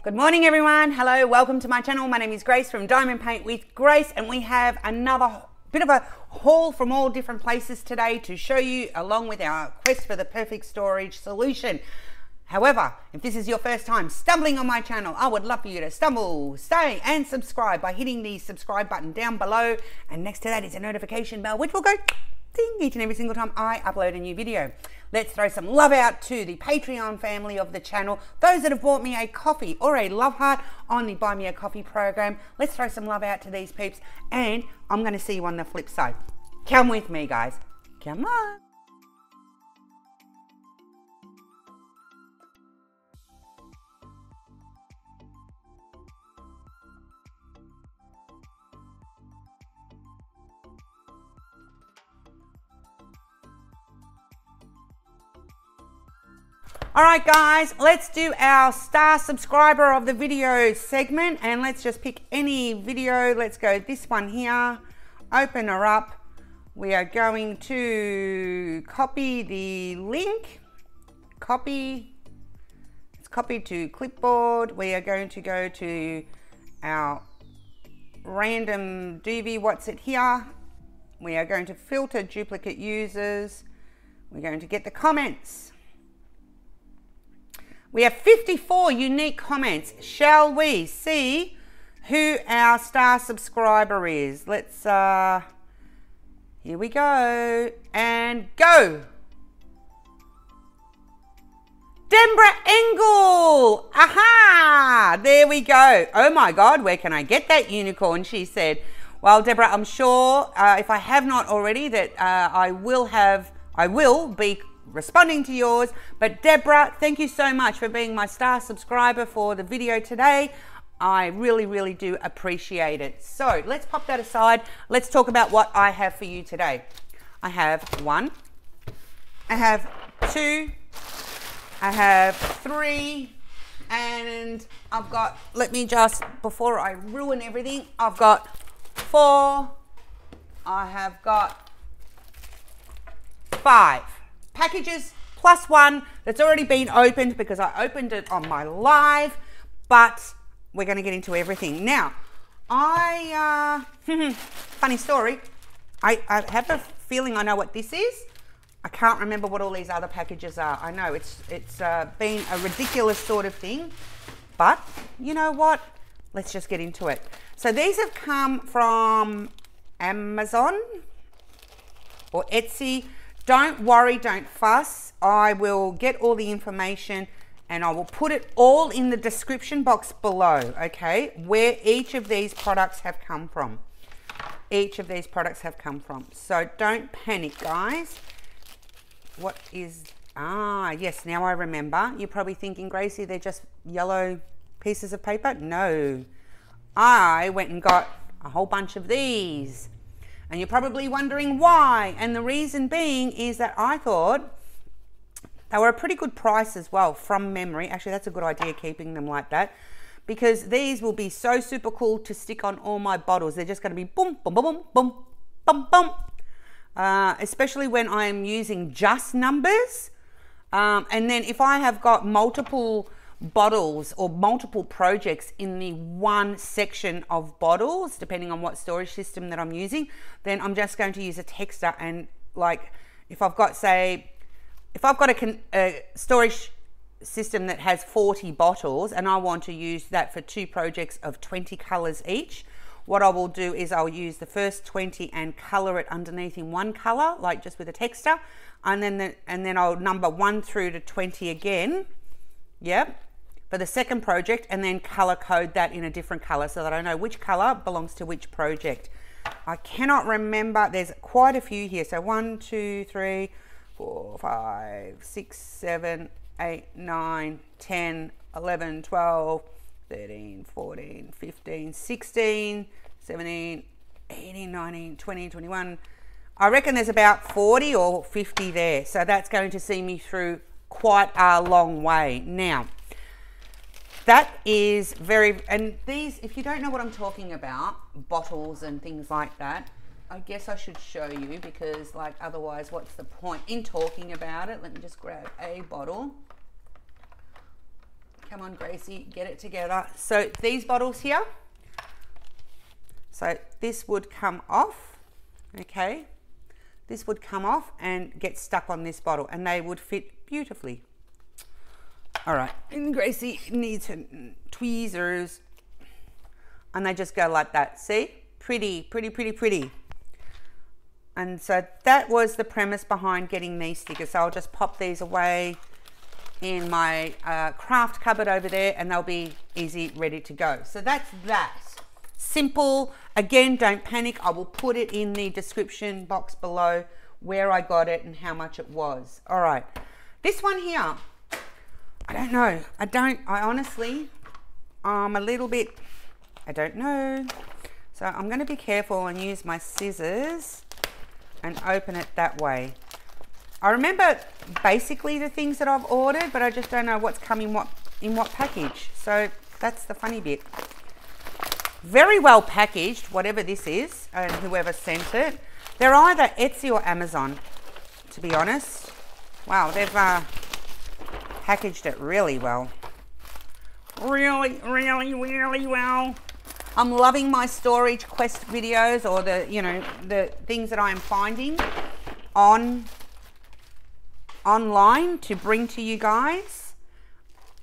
Good morning everyone. Hello, welcome to my channel. My name is Grace from Diamond Paint with Grace, and we have another bit of a haul from all different places today to show you, along with our quest for the perfect storage solution. However, if this is your first time stumbling on my channel, I would love for you to stumble, stay and subscribe by hitting the subscribe button down below, and next to that is a notification bell which will go ding each and every single time I upload a new video. Let's throw some love out to the Patreon family of the channel, those that have bought me a coffee or a love heart on the Buy Me a Coffee program. Let's throw some love out to these peeps, and I'm going to see you on the flip side. Come with me, guys. Come on. All right guys, let's do our star subscriber of the video segment, and let's just pick any video. Let's go this one here, open her up. We are going to copy the link, it's copied to clipboard. We are going to go to our random DV, what's it here? We are going to filter duplicate users. We're going to get the comments. We have 54 unique comments. Shall we see who our star subscriber is? Let's, here we go, and go. Deborah Engel, aha, there we go. Oh my God, where can I get that unicorn? She said. Well, Deborah, I'm sure if I have not already that I will be responding to yours. But Deborah, thank you so much for being my star subscriber for the video today. I really do appreciate it. So let's pop that aside. Let's talk about what I have for you today. I have 1, I have 2, I have 3, and I've got, let me just, before I ruin everything, I've got 4, I have got 5 packages plus 1 that's already been opened because I opened it on my live, but we're going to get into everything. Now, funny story, I have a feeling I know what this is. I can't remember what all these other packages are. I know it's been a ridiculous sort of thing, but you know what? Let's just get into it. So these have come from Amazon or Etsy. Don't worry, don't fuss. I will get all the information and I will put it all in the description box below, okay, where each of these products have come from. Each of these products have come from. So don't panic, guys. What is, yes, now I remember. You're probably thinking, Gracie, they're just yellow pieces of paper. No, I went and got a whole bunch of these. And you're probably wondering why. And the reason being is that I thought they were a pretty good price as well, from memory. Actually, that's a good idea, keeping them like that, because these will be so super cool to stick on all my bottles. They're just going to be boom, boom, boom, boom, boom, boom, boom. Especially when I'm using just numbers. And then if I have got multiple bottles or multiple projects in the one section of bottles, depending on what storage system that I'm using, then I'm just going to use a texter. And like if I've got, say, if I've got a storage system that has 40 bottles and I want to use that for 2 projects of 20 colors each, what I will do is I'll use the first 20 and color it underneath in one color, like just with a texter, and then I'll number 1 through to 20 again, yep, for the second project, and then color code that in a different color so that I know which color belongs to which project. I cannot remember, there's quite a few here. So 1, 2, 3, 4, 5, 6, 7, 8, 9, 10, 11, 12, 13, 14, 15, 16, 17, 18, 19, 20, 21. I reckon there's about 40 or 50 there. So that's going to see me through quite a long way. Now, that is very, and these, if you don't know what I'm talking about, bottles and things like that, I guess I should show you, because like otherwise what's the point in talking about it? Let me just grab a bottle. Come on, Gracie, get it together. So these bottles here, so this would come off, okay? This would come off and get stuck on this bottle, and they would fit beautifully. All right, and Gracie needs her tweezers, and they just go like that. See? Pretty, pretty, pretty, pretty. And so that was the premise behind getting these stickers. So I'll just pop these away in my craft cupboard over there, and they'll be easy, ready to go. So that's that. Simple. Again, don't panic. I will put it in the description box below where I got it and how much it was. All right. This one here, I don't know. I honestly, I'm a little bit, I don't know. So I'm going to be careful and use my scissors and open it that way. I remember basically the things that I've ordered, but I just don't know what's come in what package. So that's the funny bit. Very well packaged, whatever this is, and whoever sent it. They're either Etsy or Amazon, to be honest. Wow, they've packaged it really well. Really, really, really well. I'm loving my storage quest videos, or the, you know, the things that I am finding online to bring to you guys.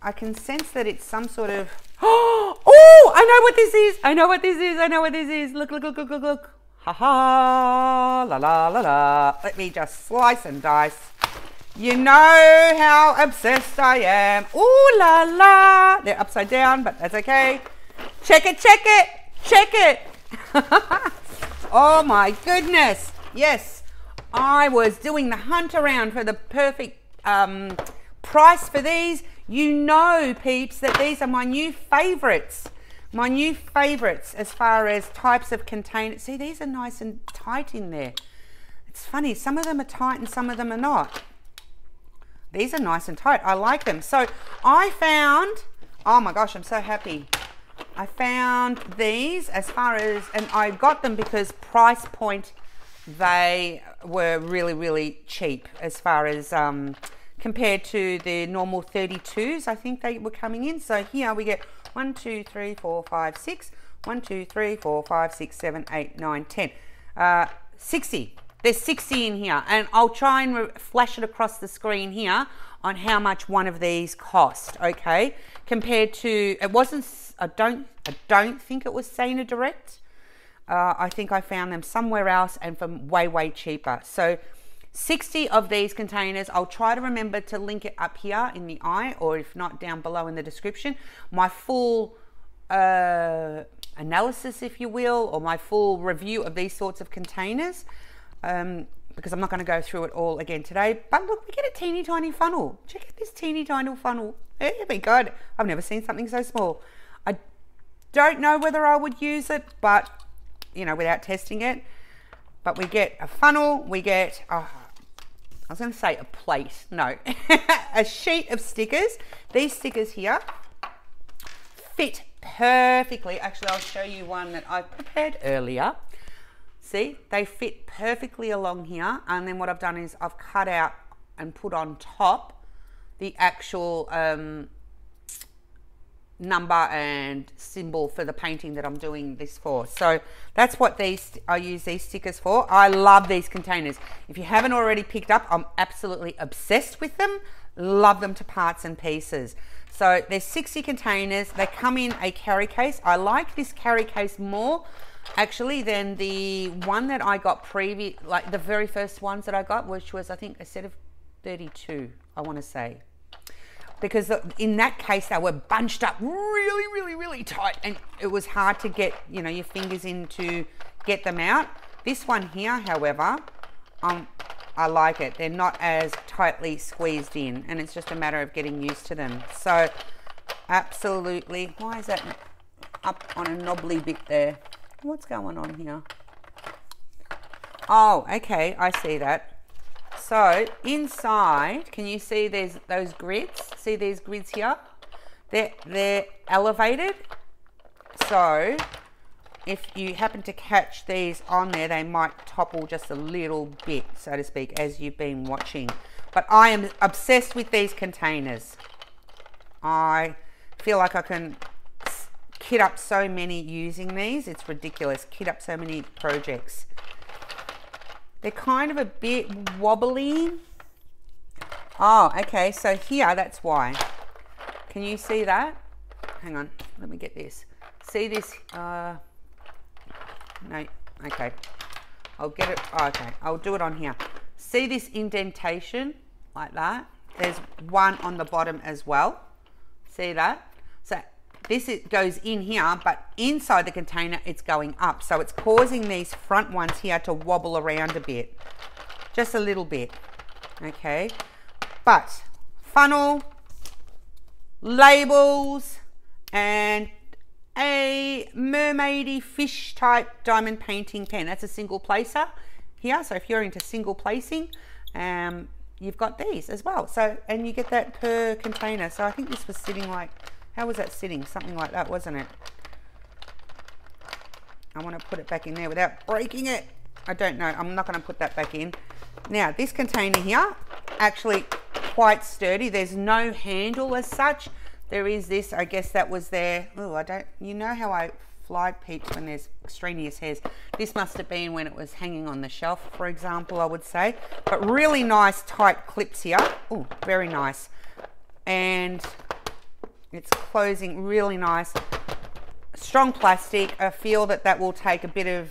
I can sense that it's some sort of, oh, I know what this is. I know what this is. I know what this is. Look, look, look, look, look, look. Ha ha, la la la la. Let me just slice and dice. You know how obsessed I am. Ooh la la. They're upside down, but that's okay. Check it, check it, check it. Oh my goodness. Yes, I was doing the hunt around for the perfect price for these. You know, peeps, that these are my new favorites. My new favorites as far as types of containers. See, these are nice and tight in there. It's funny, some of them are tight and some of them are not. These are nice and tight. I like them. So I found, oh my gosh, I'm so happy. I found these as far as, and I got them because price point, they were really, really cheap as far as compared to the normal 32s. I think they were coming in. So here we get 1, 2, 3, 4, 5, 6. 1, 2, 3, 4, 5, 6, 7, 8, 9, 10. 60. There's 60 in here, and I'll try and flash it across the screen here on how much one of these cost, okay? Compared to, it wasn't, I don't think it was Sana Direct. I think I found them somewhere else and for way, way cheaper. So 60 of these containers. I'll try to remember to link it up here in the eye, or if not, down below in the description. My full analysis, if you will, or my full review of these sorts of containers. Because I'm not going to go through it all again today. But look, we get a teeny tiny funnel. Check out this teeny tiny funnel. Oh my God, I've never seen something so small. I don't know whether I would use it, but you know, without testing it. But we get a funnel, we get, I was going to say a plate. No, a sheet of stickers. These stickers here fit perfectly. Actually, I'll show you one that I prepared earlier. See, they fit perfectly along here, and then what I've done is I've cut out and put on top the actual number and symbol for the painting that I'm doing this for. So that's what I use these stickers for. I love these containers. If you haven't already picked up, I'm absolutely obsessed with them. Love them to parts and pieces. So there's 60 containers. They come in a carry case. I like this carry case more actually than the one that I got previous, like the very first ones that I got, which was I think a set of 32, I want to say, because in that case they were bunched up really, really, really tight, and it was hard to get, you know, your fingers in to get them out. This one here, however, I like it. They're not as tightly squeezed in, and it's just a matter of getting used to them. So absolutely. Why is that up on a knobbly bit there? What's going on here? Oh, okay, I see that. So inside, can you see there's those grids? See these grids here? They're elevated. So if you happen to catch these on there, they might topple just a little bit, so to speak, as you've been watching. But I am obsessed with these containers. I feel like I can kit up so many using these. It's ridiculous. Kit up so many projects. They're kind of a bit wobbly. Oh, okay. So here, that's why. Can you see that? Hang on. Let me get this. See this? No. Okay. I'll get it. Oh, okay. I'll do it on here. See this indentation like that? There's one on the bottom as well. See that? So this goes in here, but inside the container, it's going up. So it's causing these front ones here to wobble around a bit. Just a little bit. Okay. But funnel, labels, and a mermaidy fish type diamond painting pen. That's a single placer here. So if you're into single placing, you've got these as well. So, and you get that per container. So I think this was sitting like, how was that sitting? Something like that, wasn't it? I want to put it back in there without breaking it. I don't know. I'm not going to put that back in. Now, this container here, actually quite sturdy. There's no handle as such. There is this, I guess that was there. Oh, I don't, you know how I fly peeps when there's extraneous hairs. This must have been when it was hanging on the shelf, for example, I would say. But really nice tight clips here. Oh, very nice. And it's closing really nice. Strong plastic. I feel that that will take a bit of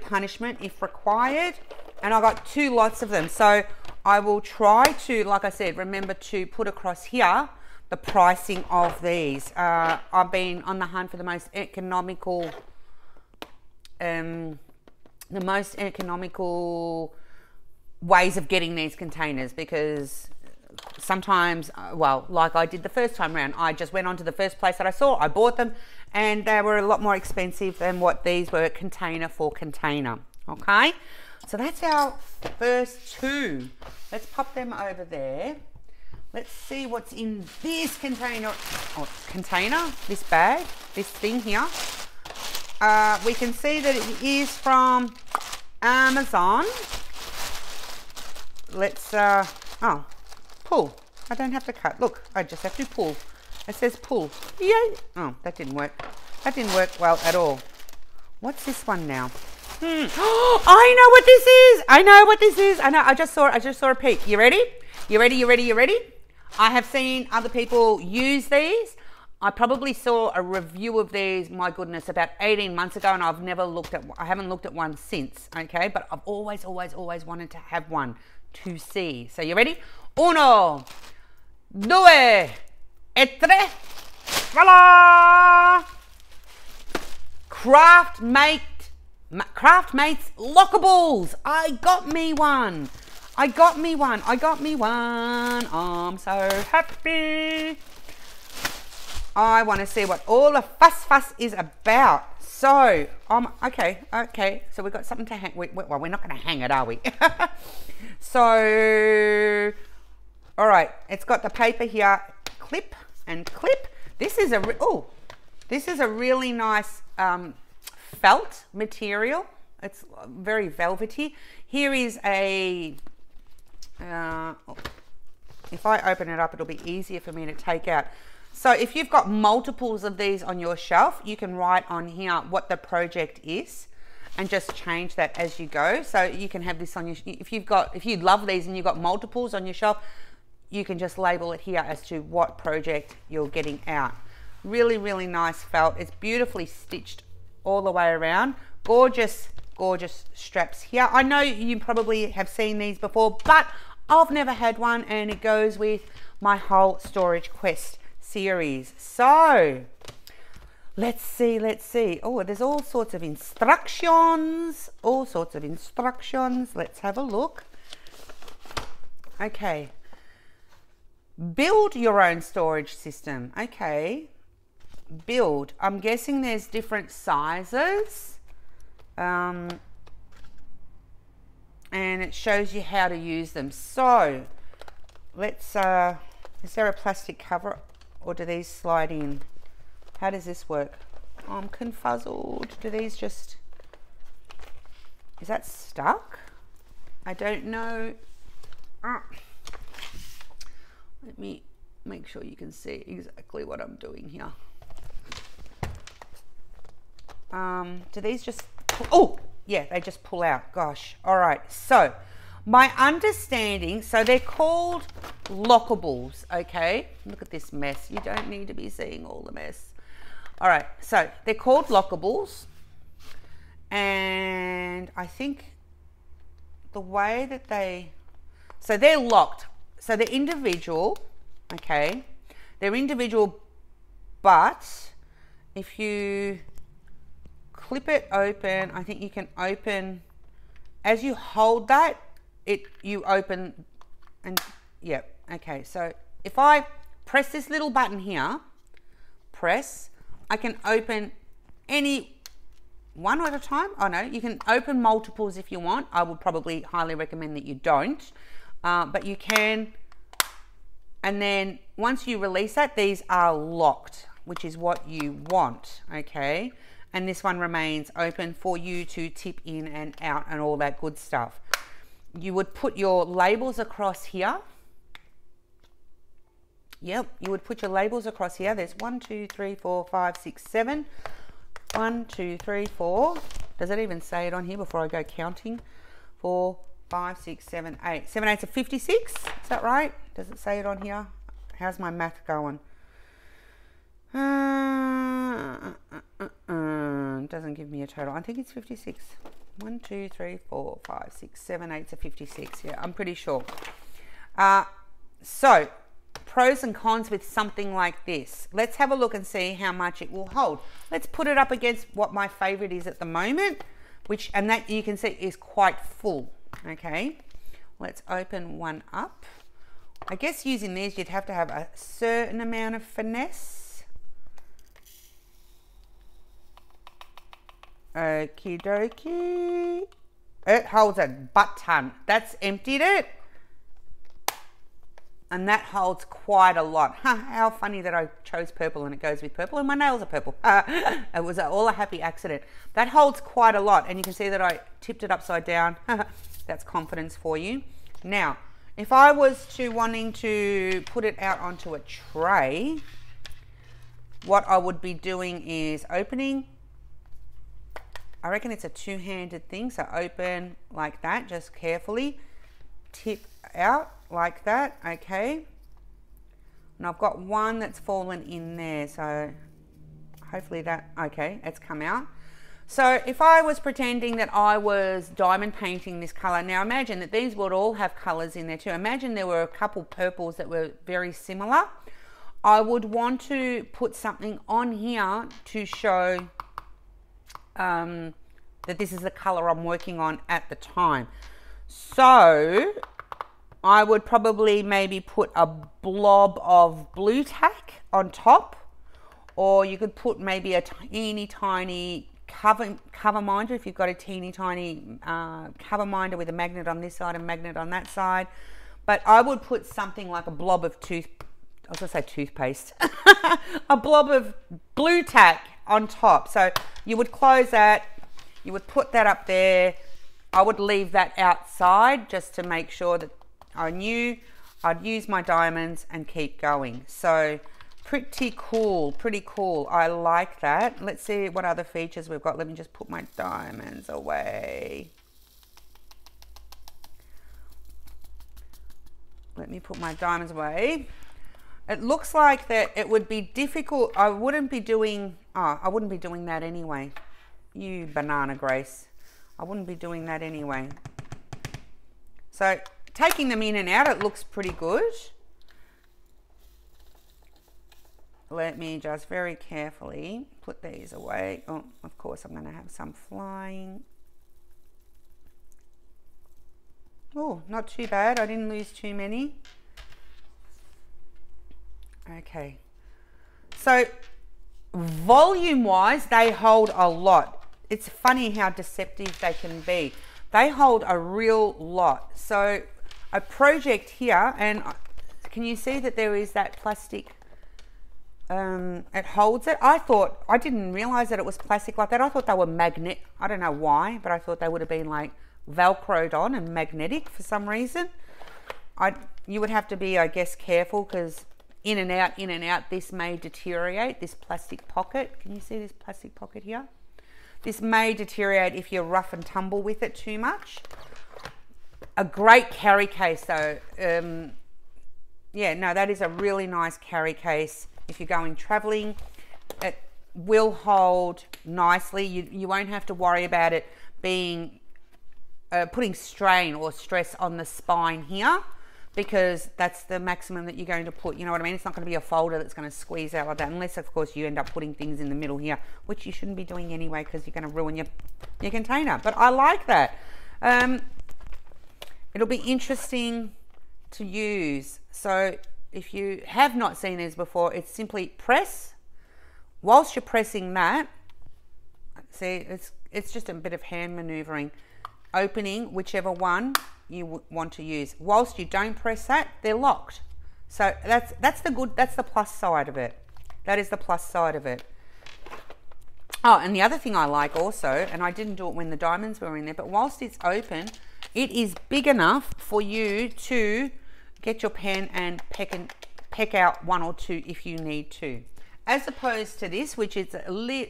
punishment if required. And I got 2 lots of them. So I will try to, like I said, remember to put across here the pricing of these. I've been on the hunt for the most economical ways of getting these containers, because sometimes, well, like I did the first time around, I just went on to the first place that I saw, I bought them, and they were a lot more expensive than what these were container for container. Okay, so that's our first 2. Let's pop them over there. Let's see what's in this container, this bag, this thing here. We can see that it is from Amazon. Let's, oh, pull. I don't have to cut. Look, I just have to pull. It says pull. Yay. Oh, that didn't work. That didn't work well at all. What's this one now? Oh, I know what this is. I know what this is. I know. I just saw a peek. You ready? You ready? You ready? You ready? I have seen other people use these. I probably saw a review of these, my goodness, about 18 months ago, and I haven't looked at one since, okay? But I've always wanted to have one to see. So you ready? 1, 2, e 3. Voila! Craftmates Lockables. I got me one. I'm so happy. I want to see what all the fuss is about. So, okay. So we've got something to hang. Well, we're not going to hang it, are we? So, all right. It's got the paper here. Clip and clip. This is a really nice felt material. It's very velvety. Here is a. If I open it up, it'll be easier for me to take out. So if you've got multiples of these on your shelf, you can write on here what the project is and just change that as you go. So you can have this on your, if you love these and you've got multiples on your shelf, you can just label it here as to what project you're getting out. Really, really nice felt. It's beautifully stitched all the way around. Gorgeous straps here. I know you probably have seen these before, but I've never had one, and it goes with my whole Storage Quest series. So let's see. Oh, there's all sorts of instructions. Let's have a look. Okay. Build your own storage system. Okay. Build. I'm guessing there's different sizes. And it shows you how to use them. So let's, is there a plastic cover, or do these slide in? How does this work? Oh, I'm confuzzled. Do these just, is that stuck? I don't know. Let me make sure you can see exactly what I'm doing here. Do these just pull? Oh, yeah, they just pull out. Gosh. All right. So my understanding, so they're called lockables, okay? Look at this mess. You don't need to be seeing all the mess. All right. So they're called lockables. And I think the way that so they're locked. So they're individual, okay? They're individual, but if you clip it open, I think you can open, as you hold that, you open, and yeah, okay. So if I press this little button here, I can open any one at a time. Oh no, you can open multiples if you want. I would probably highly recommend that you don't, but you can. And then once you release that, these are locked, which is what you want, okay? And this one remains open for you to tip in and out and all that good stuff. You would put your labels across here. Yep, you would put your labels across here. There's 1, 2, 3, 4, 5, 6, 7. 1, 2, 3, 4. Does it even say it on here before I go counting? 4, 5, 6, 7, 8. 7 8's a 56. Is that right? Does it say it on here? How's my math going? Doesn't give me a total. I think it's 56. 1, 2, 3, 4, 5, 6, 7, 8's a 56. Yeah, I'm pretty sure. So, pros and cons with something like this. Let's have a look and see how much it will hold. Let's put it up against what my favorite is at the moment, and that you can see is quite full. Okay, let's open one up. I guess using these, you'd have to have a certain amount of finesse. Okie dokie. It holds a butt ton. That's emptied it. And that holds quite a lot. Huh, how funny that I chose purple and it goes with purple and my nails are purple. It was all a happy accident. That holds quite a lot, and you can see that I tipped it upside down. That's confidence for you. Now, if I was wanting to put it out onto a tray, what I would be doing is opening. I reckon it's a two-handed thing. So open like that, just carefully. Tip out like that, okay. And I've got one that's fallen in there. So hopefully that, okay, it's come out. So if I was pretending that I was diamond painting this color, now imagine that these would all have colors in there too. Imagine there were a couple purples that were very similar. I would want to put something on here to show that this is the color I'm working on at the time. So I would probably maybe put a blob of blue tack on top, or you could put maybe a teeny tiny cover minder if you've got a teeny tiny cover minder with a magnet on this side and magnet on that side. But I would put something like a blob of toothpaste, a blob of blue tack on top. So you would close that, you would put that up there. I would leave that outside just to make sure that I knew I'd use my diamonds and keep going. So pretty cool, pretty cool. I like that. Let's see what other features we've got. Let me just put my diamonds away. Let me put my diamonds away. It looks like that it would be difficult. I wouldn't be doing that anyway. You banana Grace. I wouldn't be doing that anyway. So taking them in and out, it looks pretty good. Let me just very carefully put these away. Oh, of course, I'm going to have some flying. Oh, not too bad. I didn't lose too many. Okay. So volume-wise, they hold a lot. It's funny how deceptive they can be. They hold a real lot. So a project here, and can you see that there is that plastic? It holds it. I didn't realize that it was plastic like that. I thought they were magnet. I don't know why, but I thought they would have been like velcroed on and magnetic for some reason. You would have to be, I guess, careful, because in and out, in and out, this may deteriorate, this plastic pocket. Can you see this plastic pocket here? This may deteriorate if you're rough and tumble with it too much. A great carry case though. Yeah, no, that is a really nice carry case. If you're going traveling, it will hold nicely. You won't have to worry about it being putting strain or stress on the spine here, because that's the maximum that you're going to put. You know what I mean? It's not going to be a folder that's going to squeeze out like that, unless of course you end up putting things in the middle here, which you shouldn't be doing anyway, because you're going to ruin your container. But I like that. It'll be interesting to use. So if you have not seen these before, it's simply press. Whilst you're pressing that, see, it's just a bit of hand maneuvering, opening whichever one you want to use. Whilst you don't press that, they're locked. So that's the plus side of it. That is the plus side of it. Oh, and the other thing I like also, and I didn't do it when the diamonds were in there, but whilst it's open, it is big enough for you to get your pen and peck out one or two if you need to. As opposed to this, which is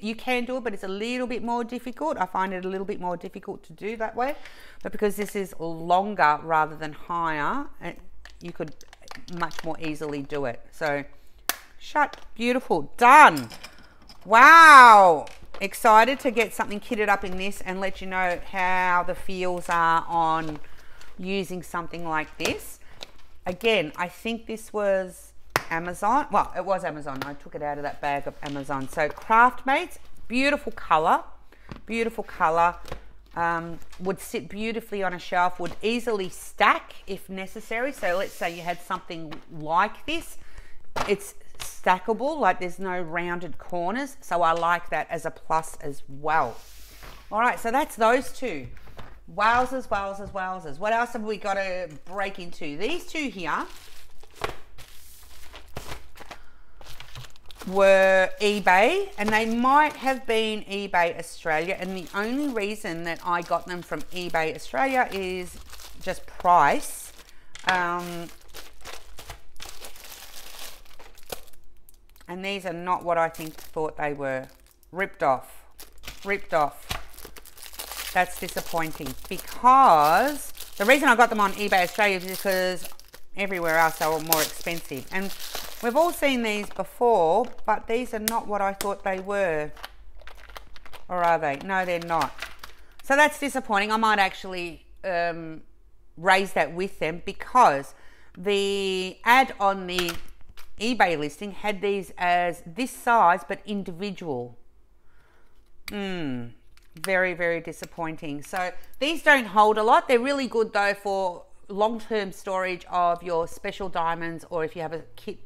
you can do it, but it's a little bit more difficult. I find it a little bit more difficult to do that way. But because this is longer rather than higher, you could much more easily do it. So, shut, beautiful, done. Wow, excited to get something kitted up in this and let you know how the feels are on using something like this. Again, I think this was Amazon. Well, it was Amazon. I took it out of that bag of Amazon. So Craftmates, beautiful color, beautiful color. Would sit beautifully on a shelf, would easily stack if necessary. So let's say you had something like this, it's stackable, like there's no rounded corners. So I like that as a plus as well. All right, so that's those two. Wowzers, wowzers, wowzers. What else have we got to break into? These two here were eBay, and they might have been eBay Australia, and the only reason that I got them from eBay Australia is just price. And these are not what I thought they were. Ripped off. That's disappointing, because the reason I got them on eBay Australia is because everywhere else they were more expensive. And we've all seen these before, but these are not what I thought they were. Or are they? No, they're not. So that's disappointing. I might actually raise that with them, because the ad on the eBay listing had these as this size but individual. Very, very disappointing. So these don't hold a lot. They're really good though for long-term storage of your special diamonds, or if you have a kit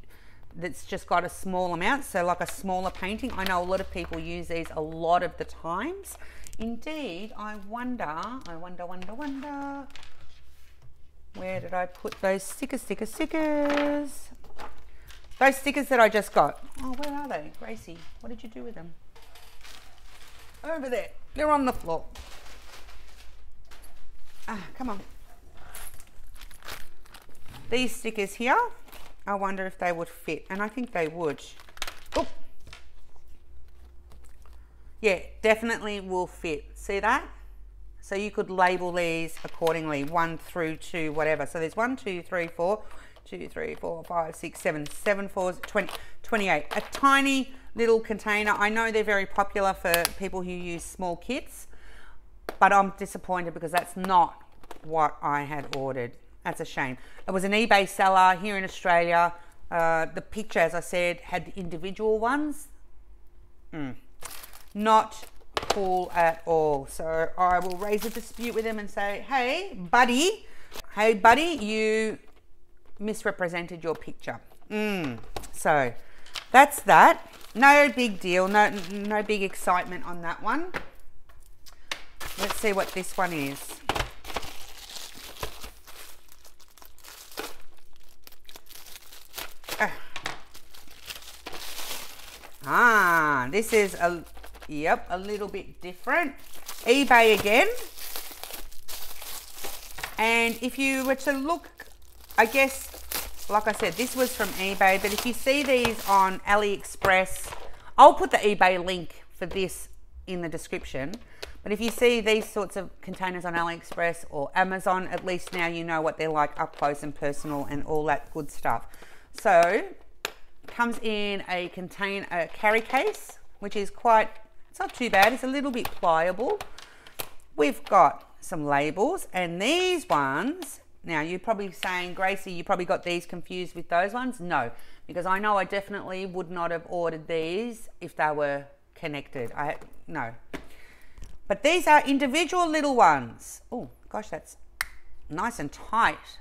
that's just got a small amount, so like a smaller painting. I know a lot of people use these a lot of the times. Indeed, I wonder, where did I put those stickers? Those stickers that I just got. Oh, where are they? Gracie, what did you do with them? Over there. They're on the floor. Ah, come on. These stickers here, I wonder if they would fit, and I think they would. Oh, yeah, definitely will fit. See that? So you could label these accordingly, 1 through 2, whatever. So there's 1, 2, 3, 4, 2, 3, 4, 5, 6, 7, 7 fours, 20, 28. A tiny little container. I know they're very popular for people who use small kits, but I'm disappointed because that's not what I had ordered. That's a shame. It was an eBay seller here in Australia. The picture, as I said, had the individual ones. Not cool at all. So I will raise a dispute with them and say, hey buddy, you misrepresented your picture. So that's that. No big deal. No big excitement on that one. Let's see what this one is. This is a little bit different. eBay again. And if you were to look, I guess, like I said, this was from eBay, but if you see these on AliExpress, I'll put the eBay link for this in the description. But if you see these sorts of containers on AliExpress or Amazon, at least now you know what they're like up close and personal and all that good stuff. So, comes in a carry case, which is it's not too bad. It's a little bit pliable. We've got some labels, and these ones, now you're probably saying, Gracie, you probably got these confused with those ones. No, because I know I definitely would not have ordered these if they were connected. No. But these are individual little ones. Oh, gosh, that's nice and tight.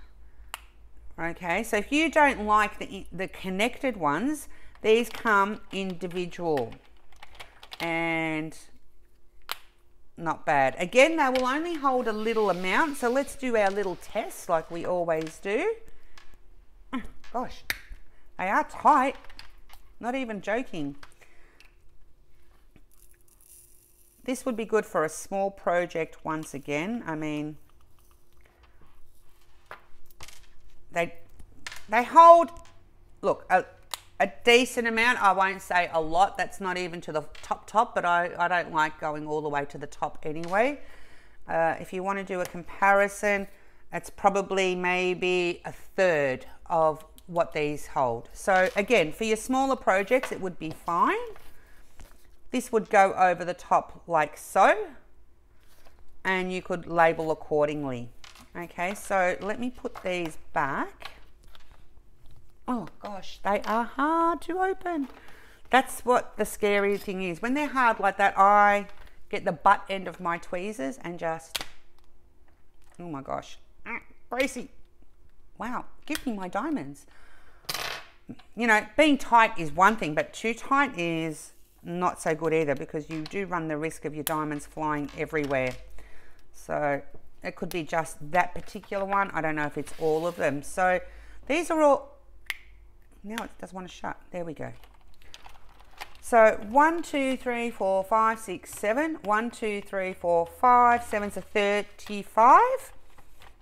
Okay, so if you don't like the connected ones, these come individual. And not bad. Again, they will only hold a little amount. So let's do our little test like we always do. Oh, gosh, they are tight. Not even joking. This would be good for a small project once again. I mean, they hold, look, a decent amount. I won't say a lot. That's not even to the top, but I don't like going all the way to the top anyway. If you want to do a comparison, it's probably maybe a third of what these hold. So again, for your smaller projects, it would be fine. This would go over the top like so, and you could label accordingly. Okay, so let me put these back. Oh gosh, they are hard to open. That's what the scary thing is. When they're hard like that, I get the butt end of my tweezers and just, oh my gosh. Gracie, wow, give me my diamonds. You know, being tight is one thing, but too tight is not so good either, because you do run the risk of your diamonds flying everywhere. So it could be just that particular one. I don't know if it's all of them. So these are all, now it doesn't want to shut. There we go. So 1, 2, 3, 4, 5, 6, 7. 1, 2, 3, 4, 5, 7, so 35.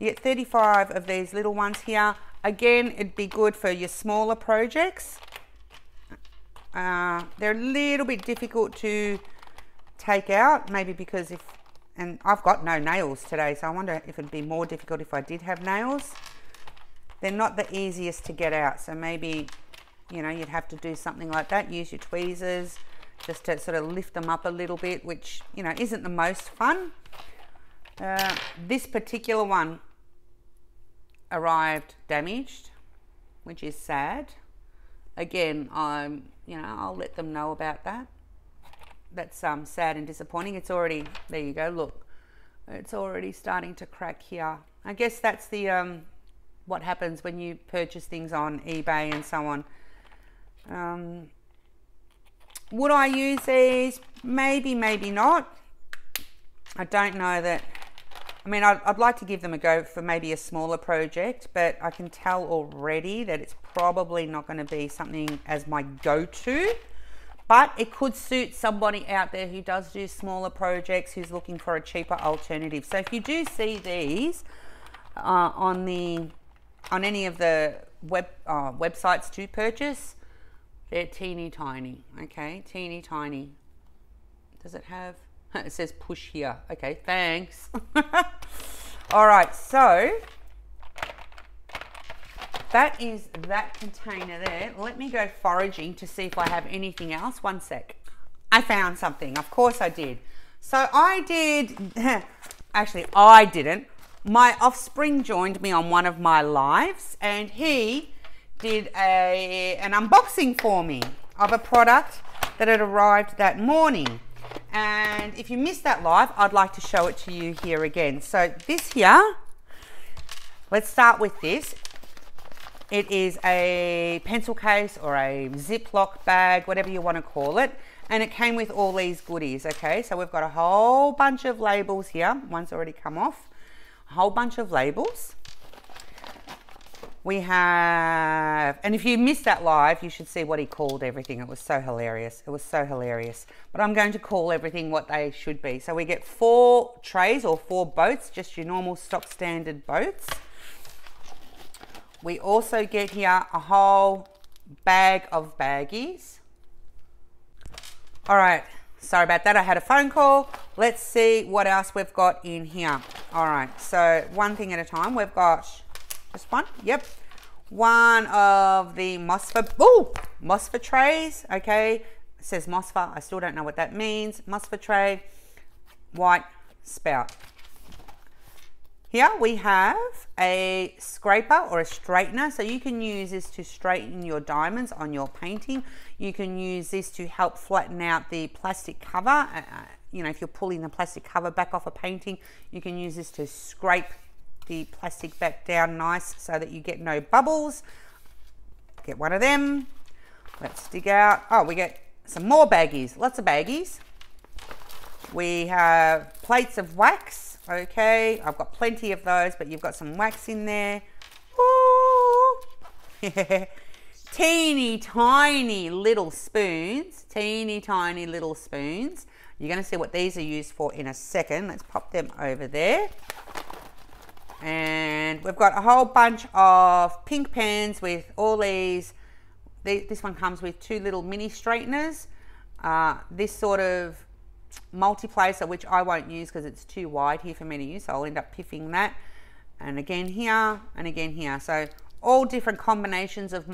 You get 35 of these little ones here. Again, it'd be good for your smaller projects. They're a little bit difficult to take out, maybe because and I've got no nails today, so I wonder if it'd be more difficult if I did have nails. They're not the easiest to get out, so maybe, you know, you'd have to do something like that. Use your tweezers just to sort of lift them up a little bit, which, you know, isn't the most fun. This particular one arrived damaged, which is sad. Again, I'll let them know about that. That's sad and disappointing. It's already, there you go, look, it's already starting to crack here. I guess that's the what happens when you purchase things on eBay and so on. Would I use these? Maybe, maybe not. I don't know that. I mean, I'd like to give them a go for maybe a smaller project, but I can tell already that it's probably not going to be something as my go-to. But it could suit somebody out there who does do smaller projects, who's looking for a cheaper alternative. So if you do see these on any of the websites to purchase, they're teeny tiny. Okay, teeny tiny. Does it have? It says push here. Okay, thanks. All right, so that is that container there. Let me go foraging to see if I have anything else. One sec. I found something. Of course I did. So I did, actually I didn't. My offspring joined me on one of my lives, and he did an unboxing for me of a product that had arrived that morning. And if you missed that live, I'd like to show it to you here again. So this here, let's start with this. It is a pencil case or a Ziploc bag, whatever you want to call it. And it came with all these goodies, okay? So we've got a whole bunch of labels here. One's already come off. A whole bunch of labels. We have, and if you missed that live, you should see what he called everything. It was so hilarious. It was so hilarious. But I'm going to call everything what they should be. So we get 4 trays or 4 boats, just your normal stock standard boats. we also get here a whole bag of baggies. All right, sorry about that. I had a phone call. Let's see what else we've got in here. All right, so one thing at a time. We've got just one. Yep. One of the Mosfa trays. Okay, it says Mosfa. I still don't know what that means. Mosfa tray, white spout. Here we have a scraper or a straightener, so you can use this to straighten your diamonds on your painting. You can use this to help flatten out the plastic cover. You know, if you're pulling the plastic cover back off a painting, you can use this to scrape the plastic back down nice so that you get no bubbles. Get one of them. Let's dig out. Oh, we get some more baggies, lots of baggies. We have plates of wax. Okay, I've got plenty of those, but you've got some wax in there. Teeny tiny little spoons. Teeny tiny little spoons. You're going to see what these are used for in a second. Let's pop them over there. And we've got a whole bunch of pink pens with all these. This one comes with 2 little mini straighteners. This sort of multi-placer, which I won't use because it's too wide here for me to use, so I'll end up piffing that. And again here, and again here. So all different combinations of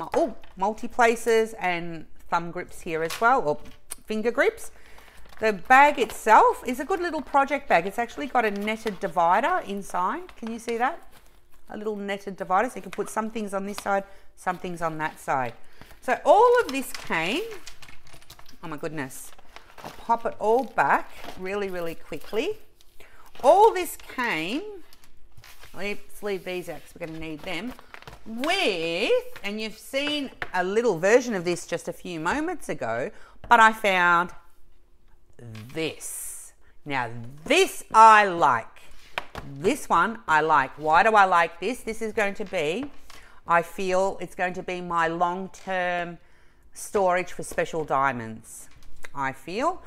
multi-placers and thumb grips here as well, or finger grips. The bag itself is a good little project bag. It's actually got a netted divider inside. Can you see that? A little netted divider, so you can put some things on this side, some things on that side. So all of this came, oh my goodness, I'll pop it all back really, really quickly. All this came, let's leave these out because we're going to need them, with, and you've seen a little version of this just a few moments ago, but I found this. Now this I like. This one I like. Why do I like this? This is going to be, I feel it's going to be my long-term storage for special diamonds. I feel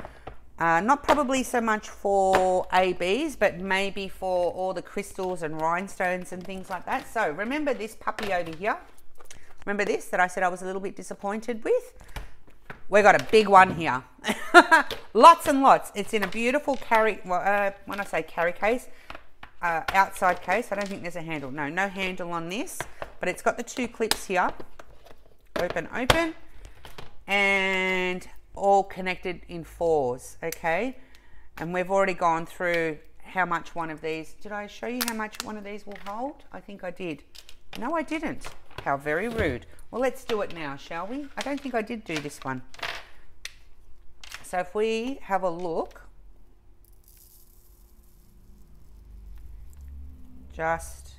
not probably so much for ABs, but maybe for all the crystals and rhinestones and things like that. So remember this puppy over here? Remember this that I said I was a little bit disappointed with? We got a big one here. Lots and lots. It's in a beautiful carry, when I say carry case, outside case. I don't think there's a handle. No handle on this, but it's got the 2 clips here. Open, open, and all connected in 4s, okay? And we've already gone through how much one of these, did I show you how much one of these will hold? I think I did. No, I didn't. How very rude. Well, let's do it now, shall we? I don't think I did do this one. So if we have a look, just,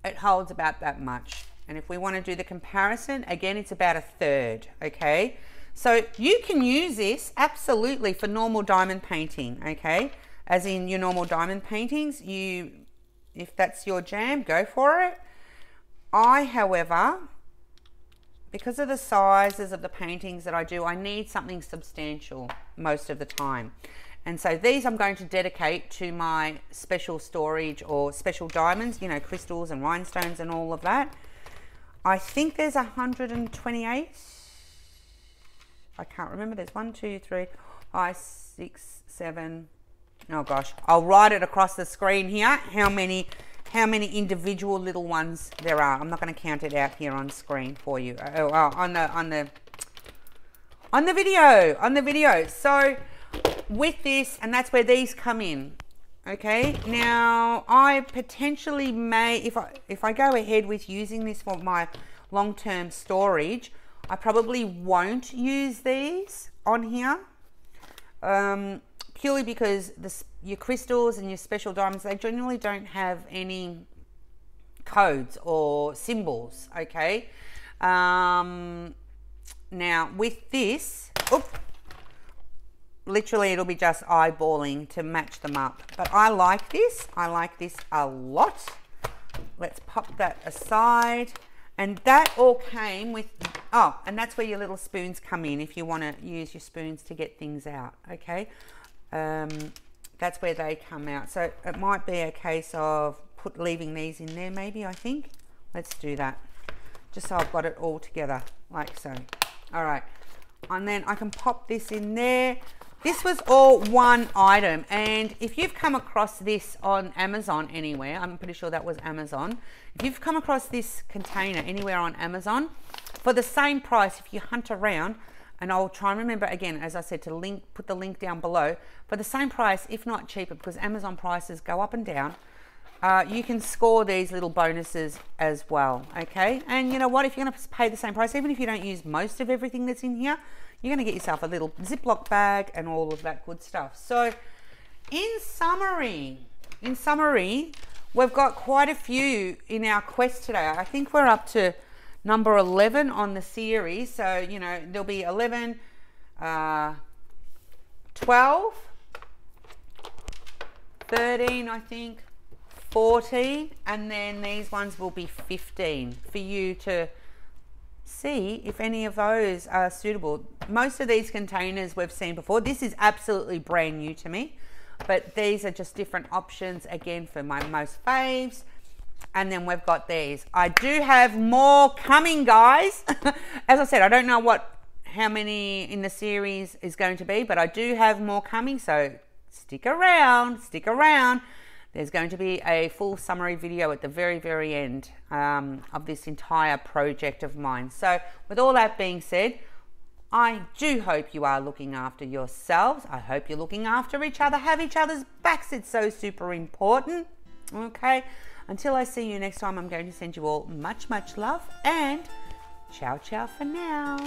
it holds about that much. And if we want to do the comparison, again, it's about 1/3, okay? So you can use this absolutely for normal diamond painting, okay? As in your normal diamond paintings, if that's your jam, go for it. I, however, because of the sizes of the paintings that I do, I need something substantial most of the time. And so these I'm going to dedicate to my special storage or special diamonds, you know, crystals and rhinestones and all of that. I think there's 128. I can't remember. There's 1, 2, 3, 5, 6, 7. Oh gosh, I'll write it across the screen here. How many individual little ones there are. I'm not going to count it out here on screen for you. On the video. So with this, and that's where these come in. Okay, now I potentially may, if I go ahead with using this for my long-term storage, I probably won't use these on here, purely because your crystals and your special diamonds, they generally don't have any codes or symbols, okay? Now with this, literally it'll be just eyeballing to match them up, but I like this a lot. Let's pop that aside. And that all came with, and that's where your little spoons come in if you want to use your spoons to get things out, okay? That's where they come out. So it might be a case of leaving these in there maybe, I think. Let's do that. Just so I've got it all together, like so. All right, and then I can pop this in there. This was all one item, and if you've come across this on Amazon anywhere, I'm pretty sure that was Amazon. If you've come across this container anywhere on Amazon, for the same price, if you hunt around, and I'll try and remember again, as I said, to put the link down below, for the same price, if not cheaper, because Amazon prices go up and down, you can score these little bonuses as well, okay? And you know what, if you're going to pay the same price, even if you don't use most of everything that's in here, you're going to get yourself a little Ziploc bag and all of that good stuff. So in summary, we've got quite a few in our quest today. I think we're up to number 11 on the series. So, you know, there'll be 11, 12, 13, I think, 14, and then these ones will be 15 for you to see if any of those are suitable. Most of these containers we've seen before. This is absolutely brand new to me, but these are just different options again for my most faves. And then we've got these. I do have more coming, guys. As I said, I don't know how many in the series is going to be, but I do have more coming, so stick around. There's going to be a full summary video at the very, very end of this entire project of mine. So with all that being said, I do hope you are looking after yourselves. I hope you're looking after each other. Have each other's backs. It's so super important. Okay. Until I see you next time, I'm going to send you all much, much love, and ciao, ciao for now.